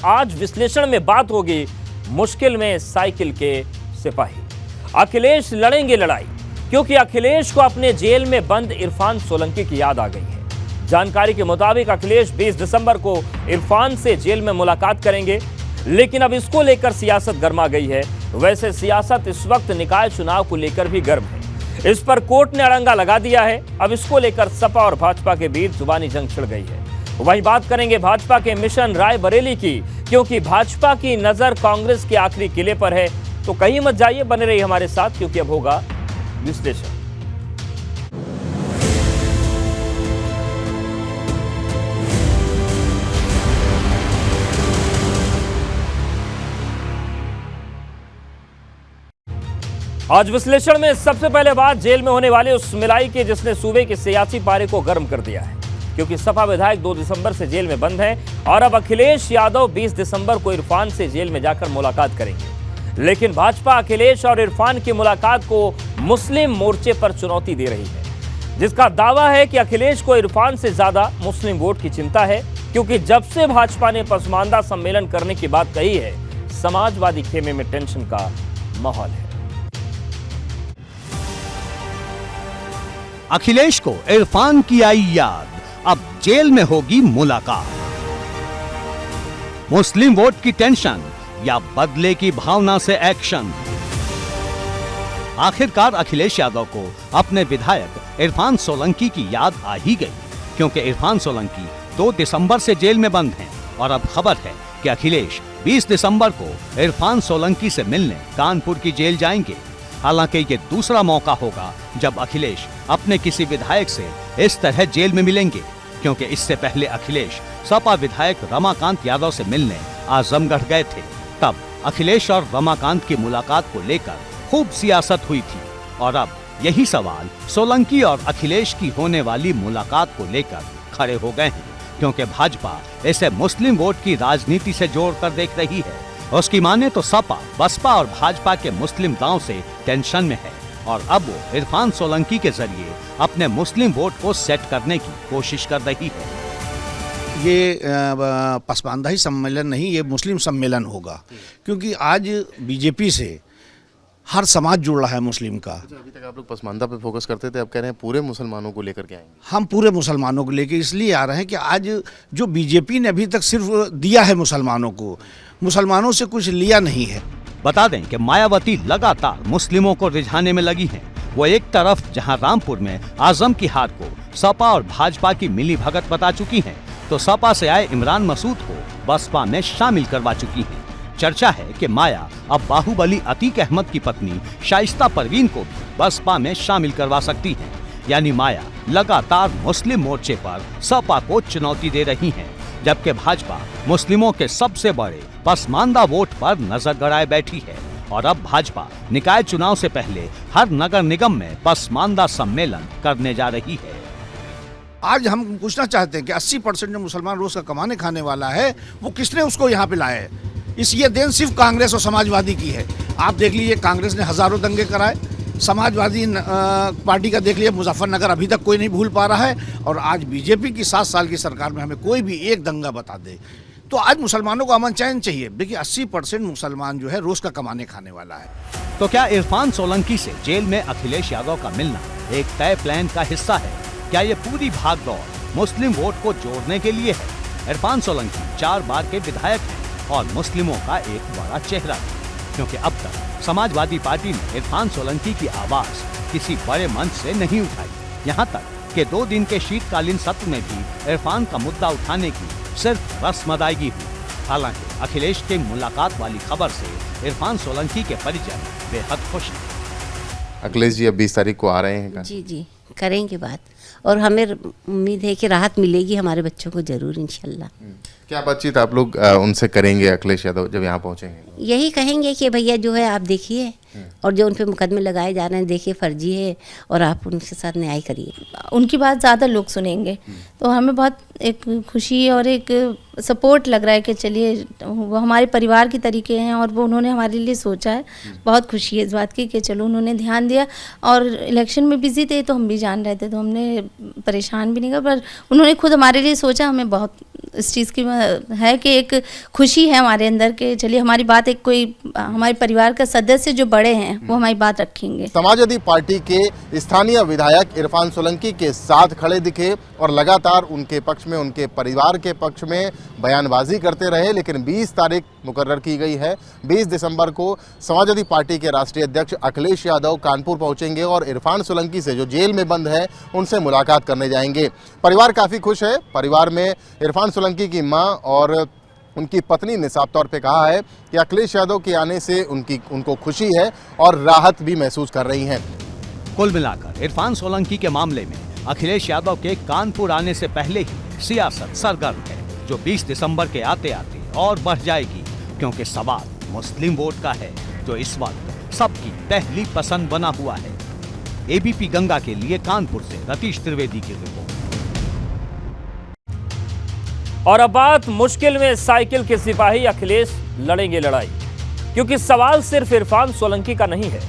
आज विश्लेषण में बात होगी मुश्किल में साइकिल के सिपाही। अखिलेश लड़ेंगे लड़ाई, क्योंकि अखिलेश को अपने जेल में बंद इरफान सोलंकी की याद आ गई है। जानकारी के मुताबिक अखिलेश 20 दिसंबर को इरफान से जेल में मुलाकात करेंगे, लेकिन अब इसको लेकर सियासत गर्मा गई है। वैसे सियासत इस वक्त निकाय चुनाव को लेकर भी गर्म है। इस पर कोर्ट ने अड़ंगा लगा दिया है। अब इसको लेकर सपा और भाजपा के बीच जुबानी जंग छिड़ गई है। वहीं बात करेंगे भाजपा के मिशन रायबरेली की, क्योंकि भाजपा की नजर कांग्रेस के आखिरी किले पर है। तो कहीं मत जाइए, बने रहिए हमारे साथ, क्योंकि अब होगा विश्लेषण। आज विश्लेषण में सबसे पहले बात जेल में होने वाले उस मिलाई की, जिसने सूबे के सियासी पारे को गर्म कर दिया है। क्योंकि सपा विधायक 2 दिसंबर से जेल में बंद हैं और अब अखिलेश यादव 20 दिसंबर को इरफान से जेल में जाकर मुलाकात करेंगे। लेकिन भाजपा अखिलेश और इरफान की मुलाकात को मुस्लिम मोर्चे पर चुनौती दे रही है, जिसका दावा है कि अखिलेश को इरफान से ज्यादा मुस्लिम वोट की चिंता है। क्योंकि जब से भाजपा ने पसमानदा सम्मेलन करने की बात कही है, समाजवादी खेमे में टेंशन का माहौल है। अखिलेश को इरफान की आई याद, अब जेल में होगी मुलाकात। मुस्लिम वोट की टेंशन या बदले की भावना से एक्शन। आखिरकार अखिलेश यादव को अपने विधायक इरफान सोलंकी की याद आ ही गई, क्योंकि इरफान सोलंकी 2 दिसंबर से जेल में बंद हैं और अब खबर है कि अखिलेश 20 दिसंबर को इरफान सोलंकी से मिलने कानपुर की जेल जाएंगे। हालांकि ये दूसरा मौका होगा जब अखिलेश अपने किसी विधायक से इस तरह जेल में मिलेंगे, क्योंकि इससे पहले अखिलेश सपा विधायक रमाकांत यादव से मिलने आजमगढ़ गए थे। तब अखिलेश और रमाकांत की मुलाकात को लेकर खूब सियासत हुई थी और अब यही सवाल सोलंकी और अखिलेश की होने वाली मुलाकात को लेकर खड़े हो गए हैं, क्योंकि भाजपा इसे मुस्लिम वोट की राजनीति से जोड़कर देख रही है। उसकी माने तो सपा, बसपा और भाजपा के मुस्लिम दांव से टेंशन में है और अब वो इरफान सोलंकी के जरिए अपने मुस्लिम वोट को सेट करने की कोशिश कर रही है। ये पसमानदा ही सम्मेलन नहीं, ये मुस्लिम सम्मेलन होगा, क्योंकि आज बीजेपी से हर समाज जुड़ रहा है मुस्लिम का। अभी तक आप लोग पसमानदा पे फोकस करते थे, अब कह रहे हैं पूरे मुसलमानों को लेकर के आएंगे। हम पूरे मुसलमानों को लेकर इसलिए आ रहे हैं कि आज जो बीजेपी ने अभी तक सिर्फ दिया है मुसलमानों को, मुसलमानों से कुछ लिया नहीं है। बता दें कि मायावती लगातार मुस्लिमों को रिझाने में लगी हैं। वो एक तरफ जहां रामपुर में आजम की हार को सपा और भाजपा की मिली भगत बता चुकी हैं, तो सपा से आए इमरान मसूद को बसपा में शामिल करवा चुकी हैं। चर्चा है कि माया अब बाहुबली अतीक अहमद की पत्नी शाइस्ता परवीन को भी बसपा में शामिल करवा सकती हैं। यानी माया लगातार मुस्लिम मोर्चे पर सपा को चुनौती दे रही हैं, जबकि भाजपा मुस्लिमों के सबसे बड़े पसमानदा वोट पर नजर गड़ाए बैठी है। और अब भाजपा निकाय चुनाव से पहले हर नगर निगम में पसमानदा सम्मेलन करने जा रही है। आज हम पूछना चाहते हैं कि 80% जो मुसलमान रोज का कमाने खाने वाला है, वो किसने उसको यहाँ पे लाया है? ये देन सिर्फ कांग्रेस और समाजवादी की है। आप देख लीजिए, कांग्रेस ने हजारों दंगे कराए, समाजवादी पार्टी का देख लीजिए, मुजफ्फरनगर अभी तक कोई नहीं भूल पा रहा है, और आज बीजेपी की 7 साल की सरकार में हमें कोई भी एक दंगा बता दे। तो आज मुसलमानों को अमन चैन चाहिए। देखिए 80% मुसलमान जो है रोज का कमाने खाने वाला है। तो क्या इरफान सोलंकी से जेल में अखिलेश यादव का मिलना एक तय प्लान का हिस्सा है? क्या ये पूरी भागदौड़ मुस्लिम वोट को जोड़ने के लिए है? इरफान सोलंकी 4 बार के विधायक हैं और मुस्लिमों का एक बड़ा चेहरा है, क्योंकि अब तक समाजवादी पार्टी ने इरफान सोलंकी की आवाज किसी बड़े मंच से नहीं उठाई। यहाँ तक कि 2 दिन के शीतकालीन सत्र में भी इरफान का मुद्दा उठाने की सिर्फ रस्म अदायगी हुई। हालांकि अखिलेश के मुलाकात वाली खबर से इरफान सोलंकी के परिजन बेहद खुश हैं। अखिलेश जी अब 20 तारीख को आ रहे हैं। जी करेंगे बात, और हमें उम्मीद है कि राहत मिलेगी हमारे बच्चों को जरूर, इंशाल्लाह। क्या बातचीत आप लोग उनसे करेंगे अखिलेश यादव जब यहाँ पहुँचेंगे? यही कहेंगे कि भैया जो है आप देखिए, और जो उन पे मुकदमे लगाए जा रहे हैं देखिए फर्जी है, और आप उनके साथ न्याय करिए। उनकी बात ज़्यादा लोग सुनेंगे, तो हमें बहुत एक खुशी और एक सपोर्ट लग रहा है कि चलिए वो हमारे परिवार की तरीके हैं और वो उन्होंने हमारे लिए सोचा है। बहुत खुशी है इस बात की कि चलो उन्होंने ध्यान दिया, और इलेक्शन में बिजी थे तो हम भी जान रहे थे, तो हमने परेशान भी नहीं किया, पर उन्होंने खुद हमारे लिए सोचा, हमें बहुत इस चीज़ की है कि एक खुशी है हमारे अंदर के चलिए हमारी बात एक कोई हमारे परिवार का सदस्य जो बड़े हैं वो हमारी बात रखेंगे। समाजवादी पार्टी के स्थानीय विधायक इरफान सोलंकी के साथ खड़े दिखे और लगातार उनके पक्ष में, उनके परिवार के पक्ष में बयानबाजी करते रहे। लेकिन 20 तारीख मुकर्रर की गई है। 20 दिसंबर को समाजवादी पार्टी के राष्ट्रीय अध्यक्ष अखिलेश यादव कानपुर पहुंचेंगे और इरफान सोलंकी से, जो जेल में बंद है, उनसे मुलाकात करने जाएंगे। परिवार काफ़ी खुश है। परिवार में इरफान सोलंकी की मां और उनकी पत्नी ने साफ तौर पे कहा है कि अखिलेश यादव के आने से उनको खुशी है और राहत भी महसूस कर रही हैं। कुल मिलाकर इरफान सोलंकी के मामले में अखिलेश यादव के कानपुर आने से पहले ही सियासत सरगर्म है, जो 20 दिसंबर के आते आते और बढ़ जाएगी, क्योंकि सवाल मुस्लिम वोट का है, जो इस वक्त सबकी पहली पसंद बना हुआ है। एबीपी गंगा के लिए कानपुर से रतीश त्रिवेदी की रिपोर्ट। और अब बात मुश्किल में साइकिल के सिपाही अखिलेश लड़ेंगे लड़ाई, क्योंकि सवाल सिर्फ इरफान सोलंकी का नहीं है।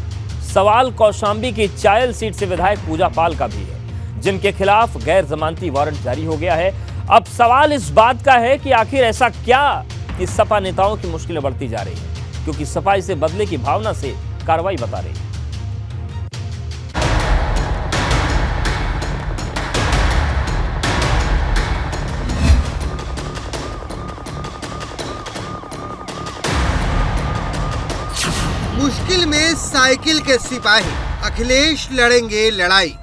सवाल कौशांबी की चायल सीट से विधायक पूजा पाल का भी है, जिनके खिलाफ गैर जमानती वारंट जारी हो गया है। अब सवाल इस बात का है कि आखिर ऐसा क्या कि सपा नेताओं की मुश्किलें बढ़ती जा रही है, क्योंकि सपा इसे बदले की भावना से कार्रवाई बता रही है। मुश्किल में साइकिल के सिपाही अखिलेश लड़ेंगे लड़ाई।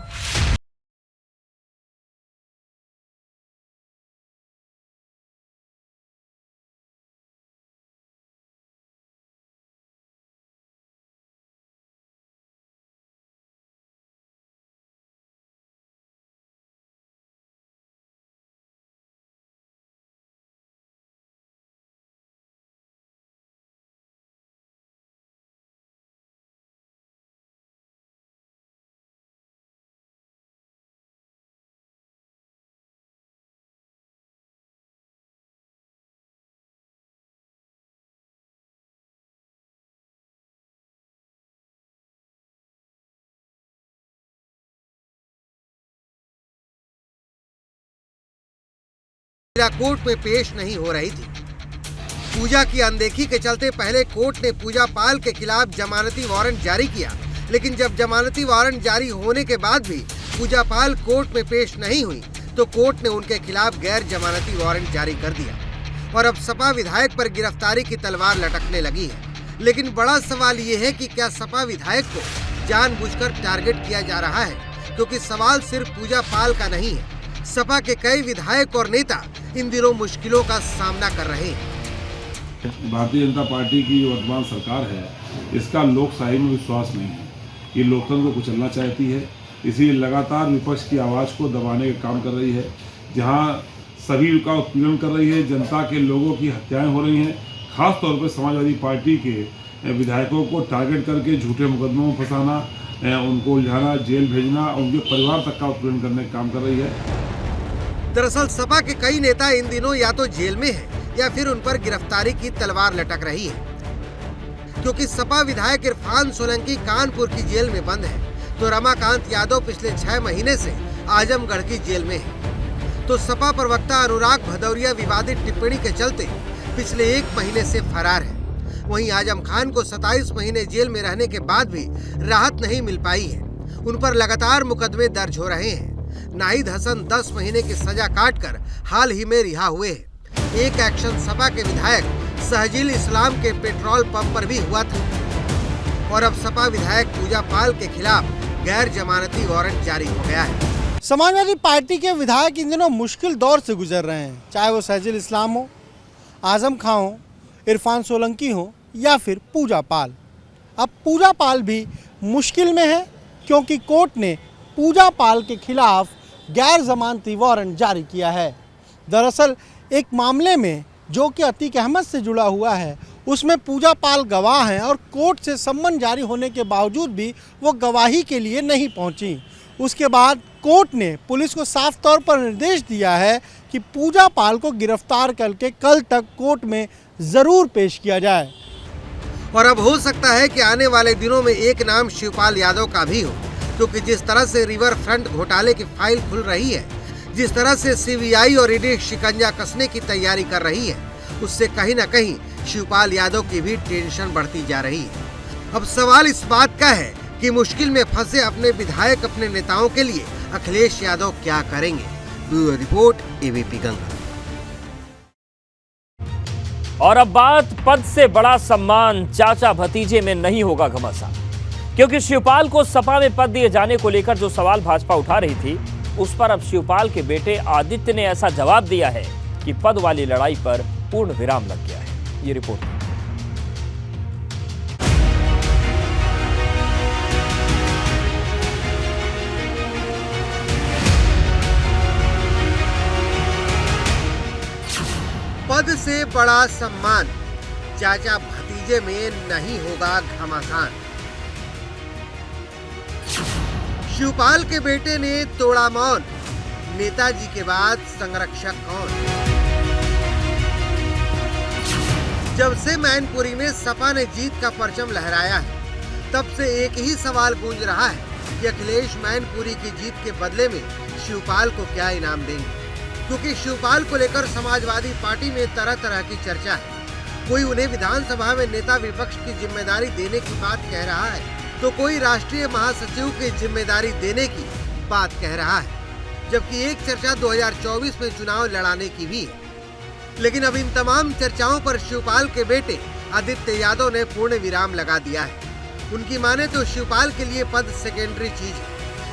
कोर्ट में पेश नहीं हो रही थी। पूजा की अनदेखी के चलते पहले कोर्ट ने पूजा पाल के खिलाफ जमानती वारंट जारी किया, लेकिन जब जमानती वारंट जारी होने के बाद भी पूजा पाल कोर्ट में पेश नहीं हुई, तो कोर्ट ने उनके खिलाफ गैर जमानती वारंट जारी कर दिया और अब सपा विधायक पर गिरफ्तारी की तलवार लटकने लगी है। लेकिन बड़ा सवाल ये है कि क्या सपा विधायक को जानबूझकर टारगेट किया जा रहा है, क्योंकि सवाल सिर्फ पूजा पाल का नहीं है। सपा के कई विधायक और नेता इन दिनों मुश्किलों का सामना कर रहे हैं। भारतीय जनता पार्टी की जो वर्तमान सरकार है, इसका लोकशाही में विश्वास नहीं है। ये लोकतंत्र को कुचलना चाहती है, इसीलिए लगातार विपक्ष की आवाज़ को दबाने का काम कर रही है। जहां सभी का उत्पीड़न कर रही है, जनता के लोगों की हत्याएं हो रही हैं, खास तौर पर समाजवादी पार्टी के विधायकों को टारगेट करके झूठे मुकदमों में फंसाना, उनको उलझाना, जेल भेजना, उनके परिवार तक का उत्पीड़न करने का काम कर रही है। दरअसल सपा के कई नेता इन दिनों या तो जेल में हैं या फिर उन पर गिरफ्तारी की तलवार लटक रही है, क्योंकि सपा विधायक इरफान सोलंकी कानपुर की जेल में बंद है, तो रमाकांत यादव पिछले 6 महीने से आजमगढ़ की जेल में है। तो सपा प्रवक्ता अनुराग भदौरिया विवादित टिप्पणी के चलते पिछले 1 महीने से फरार है। वहीं आजम खान को 27 महीने जेल में रहने के बाद भी राहत नहीं मिल पाई है। उन पर लगातार मुकदमे दर्ज हो रहे हैं। नाहिद हसन 10 महीने की सजा काटकर हाल ही में रिहा हुए हैं। एक एक्शन सपा के विधायक सहजील इस्लाम के पेट्रोल पंप पर भी हुआ था और अब सपा विधायक पूजा पाल के खिलाफ गैर जमानती वारंट जारी हो गया है। समाजवादी पार्टी के विधायक इन दिनों मुश्किल दौर से गुजर रहे हैं, चाहे वो सहजील इस्लाम हो, आजम खां हो, इरफान सोलंकी हो या फिर पूजा पाल। अब पूजा पाल भी मुश्किल में है, क्योंकि कोर्ट ने पूजा पाल के खिलाफ गैर जमानती वारंट जारी किया है। दरअसल एक मामले में जो कि अतीक अहमद से जुड़ा हुआ है, उसमें पूजा पाल गवाह हैं और कोर्ट से सम्मन जारी होने के बावजूद भी वो गवाही के लिए नहीं पहुंची। उसके बाद कोर्ट ने पुलिस को साफ तौर पर निर्देश दिया है कि पूजा पाल को गिरफ्तार करके कल तक कोर्ट में ज़रूर पेश किया जाए। और अब हो सकता है कि आने वाले दिनों में एक नाम शिवपाल यादव का भी हो, क्योंकि जिस तरह से रिवर फ्रंट घोटाले की फाइल खुल रही है, जिस तरह से सीबीआई और ईडी शिकंजा कसने की तैयारी कर रही है, उससे कहीं न कहीं शिवपाल यादव की भी टेंशन बढ़ती जा रही है। अब सवाल इस बात का है कि मुश्किल में फंसे अपने विधायक, अपने नेताओं के लिए अखिलेश यादव क्या करेंगे। Bureau report, ABP Ganga. और अब बात पद से बड़ा सम्मान चाचा भतीजे में नहीं होगा घमासान, क्योंकि शिवपाल को सपा में पद दिए जाने को लेकर जो सवाल भाजपा उठा रही थी, उस पर अब शिवपाल के बेटे आदित्य ने ऐसा जवाब दिया है कि पद वाली लड़ाई पर पूर्ण विराम लग गया है। ये रिपोर्ट। पद से बड़ा सम्मान चाचा भतीजे में नहीं होगा घमासान। शिवपाल के बेटे ने तोड़ा मौन, नेताजी के बाद संरक्षक कौन। जब से मैनपुरी में सपा ने जीत का परचम लहराया है, तब से एक ही सवाल गूंज रहा है कि अखिलेश मैनपुरी की जीत के बदले में शिवपाल को क्या इनाम देंगे, क्योंकि शिवपाल को लेकर समाजवादी पार्टी में तरह तरह की चर्चा है। कोई उन्हें विधानसभा में नेता विपक्ष की जिम्मेदारी देने की बात कह रहा है, तो कोई राष्ट्रीय महासचिव की जिम्मेदारी देने की बात कह रहा है, जबकि एक चर्चा 2024 में चुनाव लड़ाने की भी है। लेकिन अब इन तमाम चर्चाओं पर शिवपाल के बेटे आदित्य यादव ने पूर्ण विराम लगा दिया है। उनकी माने तो शिवपाल के लिए पद सेकेंडरी चीज है,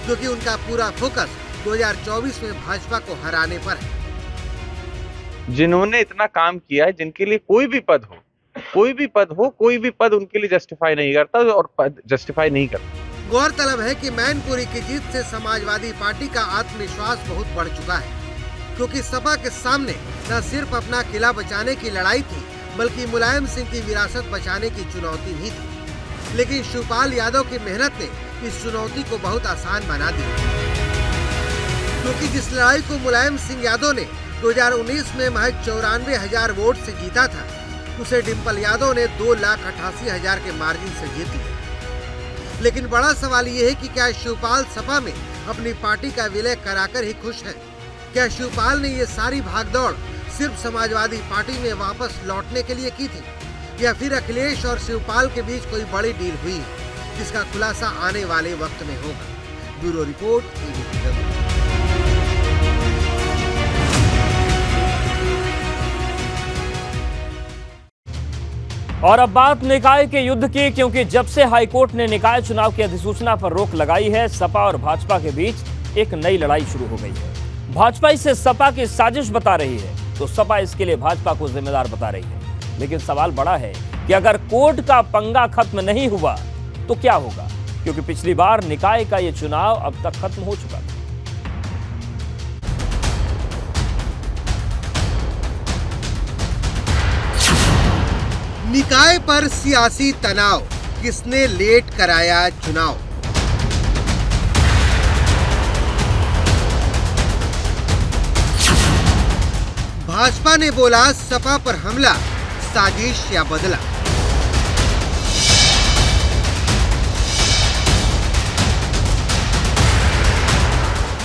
क्योंकि उनका पूरा फोकस 2024 में भाजपा को हराने पर है। जिन्होंने इतना काम किया है, जिनके लिए कोई भी पद हो, कोई भी पद उनके लिए जस्टिफाई नहीं करता और पद जस्टिफाई नहीं करता। गौरतलब है कि मैनपुरी की जीत से समाजवादी पार्टी का आत्मविश्वास बहुत बढ़ चुका है, क्योंकि सपा के सामने न सिर्फ अपना किला बचाने की लड़ाई थी, बल्कि मुलायम सिंह की विरासत बचाने की चुनौती भी थी। लेकिन शिवपाल यादव की मेहनत ने इस चुनौती को बहुत आसान बना दी, क्योंकि जिस लड़ाई को मुलायम सिंह यादव ने 2019 में महज 94,000 वोट से जीता था, उसे डिम्पल यादव ने 2,88,000 के मार्जिन से जीत लिया। लेकिन बड़ा सवाल ये है कि क्या शिवपाल सपा में अपनी पार्टी का विलय कराकर ही खुश है? क्या शिवपाल ने ये सारी भागदौड़ सिर्फ समाजवादी पार्टी में वापस लौटने के लिए की थी, या फिर अखिलेश और शिवपाल के बीच कोई बड़ी डील हुई है, जिसका खुलासा आने वाले वक्त में होगा। Bureau report, ABP Ganga. और अब बात निकाय के युद्ध की, क्योंकि जब से हाईकोर्ट ने निकाय चुनाव की अधिसूचना पर रोक लगाई है, सपा और भाजपा के बीच एक नई लड़ाई शुरू हो गई है। भाजपा इसे सपा की साजिश बता रही है, तो सपा इसके लिए भाजपा को जिम्मेदार बता रही है। लेकिन सवाल बड़ा है कि अगर कोर्ट का पंगा खत्म नहीं हुआ तो क्या होगा, क्योंकि पिछली बार निकाय का यह चुनाव अब तक खत्म हो चुका था। निकाय पर सियासी तनाव, किसने लेट कराया चुनाव। भाजपा ने बोला सपा पर हमला, साजिश या बदला।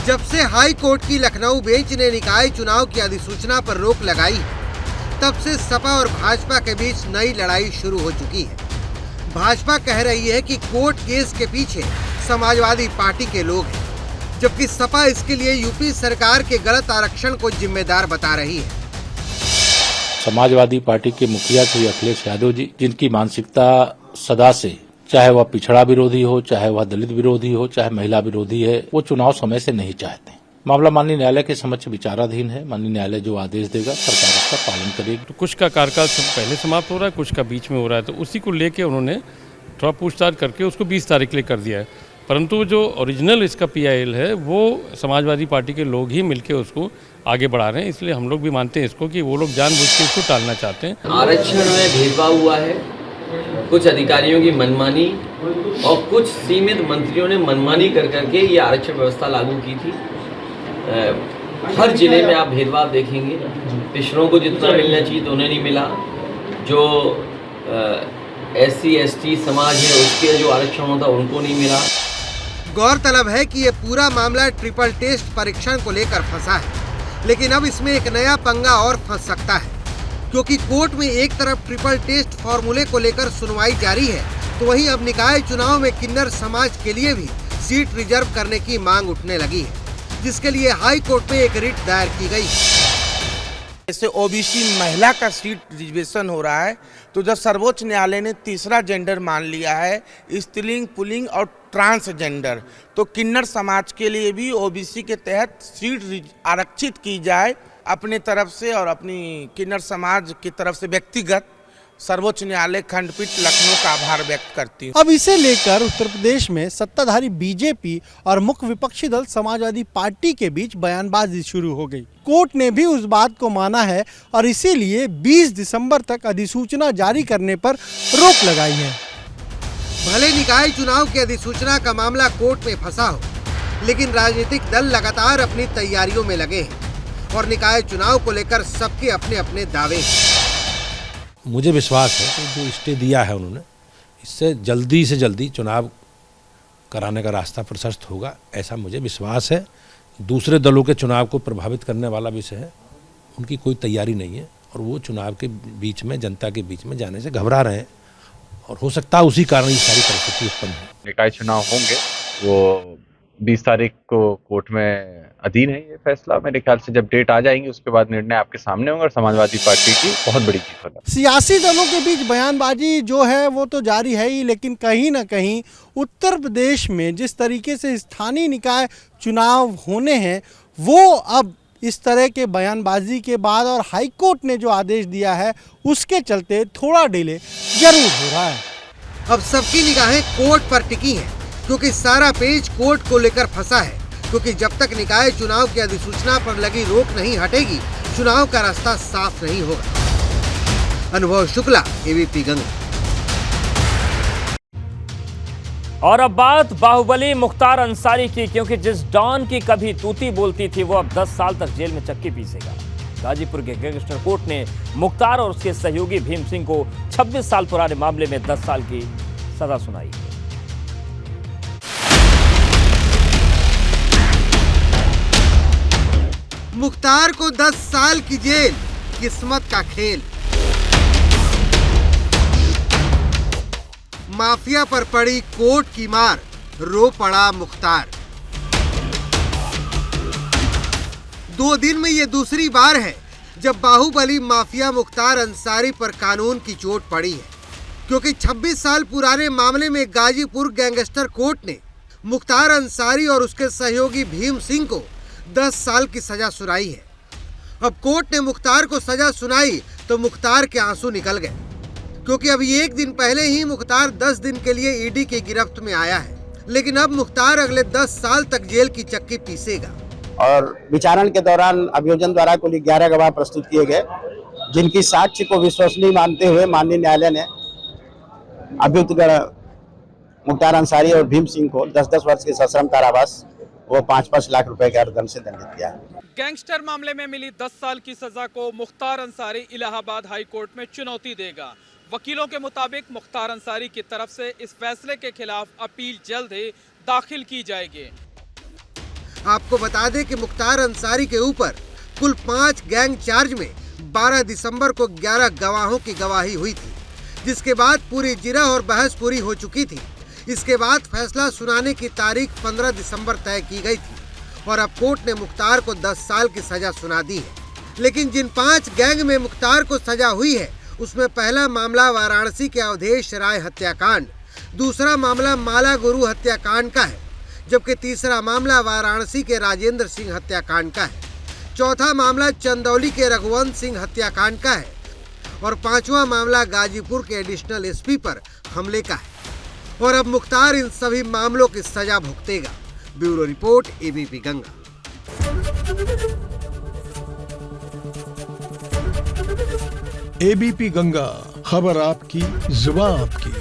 जब से हाई कोर्ट की लखनऊ बेंच ने निकाय चुनाव की अधिसूचना पर रोक लगाई, तब से सपा और भाजपा के बीच नई लड़ाई शुरू हो चुकी है। भाजपा कह रही है कि कोर्ट केस के पीछे समाजवादी पार्टी के लोग हैं, जबकि सपा इसके लिए यूपी सरकार के गलत आरक्षण को जिम्मेदार बता रही है। समाजवादी पार्टी के मुखिया श्री अखिलेश यादव जी, जिनकी मानसिकता सदा से, चाहे वह पिछड़ा विरोधी हो, चाहे वह दलित विरोधी हो, चाहे महिला विरोधी है, वो चुनाव समय से नहीं चाहते। मामला माननीय न्यायालय के समक्ष विचाराधीन है। माननीय न्यायालय जो आदेश देगा सरकार उसका पालन करेगी। तो कुछ का कार्यकाल पहले समाप्त हो रहा है, कुछ का बीच में हो रहा है, तो उसी को लेके उन्होंने थोड़ा पूछताछ करके उसको 20 तारीख के लिए कर दिया है। परंतु जो ओरिजिनल इसका PIL है वो समाजवादी पार्टी के लोग ही मिलके उसको आगे बढ़ा रहे हैं, इसलिए हम लोग भी मानते हैं इसको कि वो लोग जानबूझ के इसको टालना चाहते हैं। आरक्षण में भेदभाव हुआ है, कुछ अधिकारियों की मनमानी और कुछ सीमित मंत्रियों ने मनमानी कर करके ये आरक्षण व्यवस्था लागू की थी। हर जिले में आप भेदभाव देखेंगे, पिछड़ों को जितना मिलना चाहिए तो उन्हें नहीं मिला, जो SC ST समाज है उसके जो आरक्षण होता उनको नहीं मिला। गौरतलब है कि ये पूरा मामला ट्रिपल टेस्ट परीक्षण को लेकर फंसा है, लेकिन अब इसमें एक नया पंगा और फंस सकता है, क्योंकि कोर्ट में एक तरफ ट्रिपल टेस्ट फॉर्मूले को लेकर सुनवाई जारी है, तो वहीं अब निकाय चुनाव में किन्नर समाज के लिए भी सीट रिजर्व करने की मांग उठने लगी है, जिसके लिए हाई कोर्ट में एक रिट दायर की गई। जैसे ओबीसी महिला का सीट रिजर्वेशन हो रहा है, तो जब सर्वोच्च न्यायालय ने तीसरा जेंडर मान लिया है, स्त्रीलिंग, पुल्लिंग और ट्रांसजेंडर, तो किन्नर समाज के लिए भी ओबीसी के तहत सीट आरक्षित की जाए अपने तरफ से और अपनी किन्नर समाज की तरफ से व्यक्तिगत सर्वोच्च न्यायालय खंडपीठ लखनऊ का आभार व्यक्त करती हूँ। अब इसे लेकर उत्तर प्रदेश में सत्ताधारी बीजेपी और मुख्य विपक्षी दल समाजवादी पार्टी के बीच बयानबाजी शुरू हो गई। कोर्ट ने भी उस बात को माना है और इसीलिए 20 दिसंबर तक अधिसूचना जारी करने पर रोक लगाई है। भले निकाय चुनाव की अधिसूचना का मामला कोर्ट में फंसा हो, लेकिन राजनीतिक दल लगातार अपनी तैयारियों में लगे हैं और निकाय चुनाव को लेकर सबके अपने अपने दावे हैं। मुझे विश्वास है कि जो स्टे दिया है उन्होंने, इससे जल्दी से जल्दी चुनाव कराने का रास्ता प्रशस्त होगा, ऐसा मुझे विश्वास है। दूसरे दलों के चुनाव को प्रभावित करने वाला विषय है, उनकी कोई तैयारी नहीं है और वो चुनाव के बीच में, जनता के बीच में जाने से घबरा रहे हैं और हो सकता है उसी कारण ये सारी परिस्थिति उत्पन्न है। निकाय चुनाव होंगे, वो 20 तारीख को कोर्ट में अधीन है ये फैसला। मेरे ख्याल से जब डेट आ जाएंगी उसके बाद निर्णय आपके सामने होंगे और समाजवादी पार्टी की बहुत बड़ी जीत होगा। सियासी दलों के बीच बयानबाजी जो है वो तो जारी है ही, लेकिन कहीं ना कहीं उत्तर प्रदेश में जिस तरीके से स्थानीय निकाय चुनाव होने हैं, वो अब इस तरह के बयानबाजी के बाद और हाईकोर्ट ने जो आदेश दिया है उसके चलते थोड़ा डिले जरूर हो रहा है। अब सबकी निगाहें कोर्ट पर टिकी हैं, क्योंकि सारा पेज कोर्ट को लेकर फंसा है, क्योंकि जब तक निकाय चुनाव की अधिसूचना पर लगी रोक नहीं हटेगी, चुनाव का रास्ता साफ नहीं होगा। अनुभव शुक्ला, एबीपी गंगा। और अब बात बाहुबली मुख्तार अंसारी की, क्योंकि जिस डॉन की कभी तूती बोलती थी वो अब 10 साल तक जेल में चक्की पीसेगा। गाजीपुर के गैंगस्टर कोर्ट ने मुख्तार और उसके सहयोगी भीम सिंह को 26 साल पुराने मामले में 10 साल की सजा सुनाई। मुख्तार को 10 साल की जेल, किस्मत का खेल। माफिया पर पड़ी कोर्ट की मार, रो पड़ा मुख्तार। 2 दिन में ये दूसरी बार है जब बाहुबली माफिया मुख्तार अंसारी पर कानून की चोट पड़ी है, क्योंकि 26 साल पुराने मामले में गाजीपुर गैंगस्टर कोर्ट ने मुख्तार अंसारी और उसके सहयोगी भीम सिंह को 10 साल की सजा सुनाई है। अब कोर्ट ने मुख्तार को सजा सुनाई तो मुख्तार के आंसू निकल गए, क्योंकि अभी 1 दिन पहले ही मुख्तार 10 दिन के लिए ईडी की गिरफ्त में आया है, लेकिन अब मुख्तार अगले 10 साल तक जेल की चक्की पीसेगा। और विचारण के दौरान अभियोजन द्वारा कुल 11 गवाह प्रस्तुत किए गए, जिनकी साक्ष्य को विश्वसनीय मानते हुए माननीय न्यायालय ने अभियुक्त मुख्तार अंसारी और भीम सिंह को 10-10 वर्ष के सश्रम कारावास वो 5-5 लाख रुपए के अर्थदंड से दंडित किया है। गैंगस्टर मामले में मिली 10 साल की सजा को मुख्तार अंसारी इलाहाबाद हाई कोर्ट में चुनौती देगा। वकीलों के मुताबिक मुख्तार अंसारी की तरफ से इस फैसले के खिलाफ अपील जल्द ही दाखिल की जाएगी। आपको बता दें कि मुख्तार अंसारी के ऊपर कुल 5 गैंग चार्ज में 12 दिसंबर को 11 गवाहों की गवाही हुई थी, जिसके बाद पूरी जिरह और बहस पूरी हो चुकी थी। इसके बाद फैसला सुनाने की तारीख 15 दिसंबर तय की गई थी और अब कोर्ट ने मुख्तार को 10 साल की सजा सुना दी है। लेकिन जिन 5 गैंग में मुख्तार को सजा हुई है, उसमें पहला मामला वाराणसी के अवधेश राय हत्याकांड, दूसरा मामला माला गुरु हत्याकांड का है, जबकि तीसरा मामला वाराणसी के राजेंद्र सिंह हत्याकांड का है, चौथा मामला चंदौली के रघुवंत सिंह हत्याकांड का है और 5वां मामला गाजीपुर के एडिशनल एसपी पर हमले का है। और अब मुख्तार इन सभी मामलों की सजा भुगतेगा। Bureau report, ABP Ganga. ABP Ganga, खबर आपकी, जुबान आपकी।